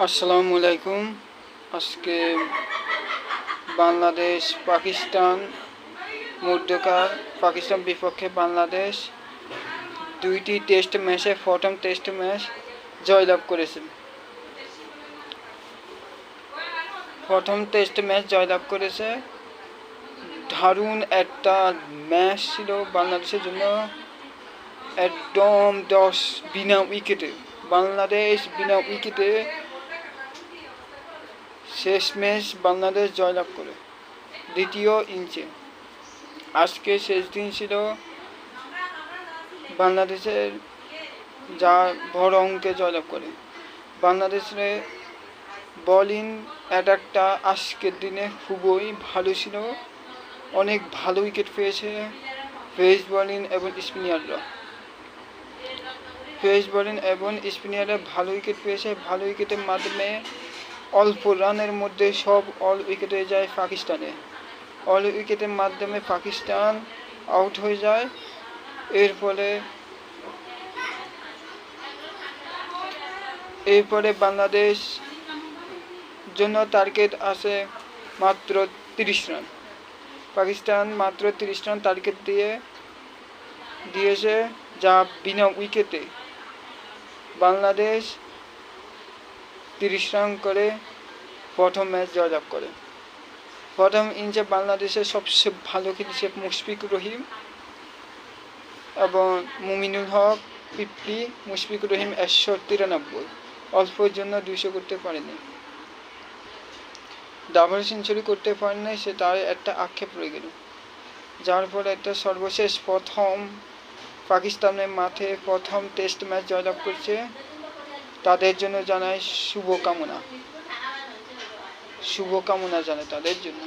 আসসালামু আলাইকুম। আজকে বাংলাদেশ পাকিস্তান মধ্যকার পাকিস্তান বিপক্ষে বাংলাদেশ দুইটি টেস্ট ম্যাচে প্রথম টেস্ট ম্যাচ জয়লাভ করেছে। দারুণ একটা ম্যাচ ছিল বাংলাদেশের জন্য। একদম বিনা উইকেটে বাংলাদেশ শেষ ম্যাচ বাংলাদেশ জয়লাভ করে দ্বিতীয় ইনিংসে। আজকে শেষ দিন ছিল বাংলাদেশের, যা বড় অঙ্কে জয়লাভ করে। বাংলাদেশের বোলিং অ্যাটাকটা আজকের দিনে খুবই ভালো ছিল। অনেক ভালো উইকেট পেয়েছে পেস বোলিং এবং স্পিনাররা ভালো উইকেট পেয়েছে। ভালো উইকেটের মাধ্যমে অল্প রানের মধ্যে অল উইকেটে যায় পাকিস্তানে। অল উইকেটের মাধ্যমে পাকিস্তান আউট হয়ে যায়। এরপরে বাংলাদেশ জন্য টার্গেট আছে মাত্র 30 রান। পাকিস্তান মাত্র 30 রান টার্গেট দিয়েছে, যা বিনা উইকেটে বাংলাদেশ 30 রান করে প্রথম ম্যাচ জয়লাভ করে। প্রথম ইনিংসে বাংলাদেশের সবচেয়ে ভালো খেলেছে মুশফিকুর রহিম এবং মুমিনুল হক 50, মুশফিকুর রহিম 193, অল্পর জন্য 200 করতে পারেনি। ডাবল সেঞ্চুরি করতে পারেনি, সে তার একটা আক্ষেপ রয়ে গেল। যার ফলে একটা সর্বশেষ প্রথম পাকিস্তানের মাঠে প্রথম টেস্ট ম্যাচ জয়লাভ করছে। তাদের জন্য জানাই শুভকামনা জানাই তাদের জন্য।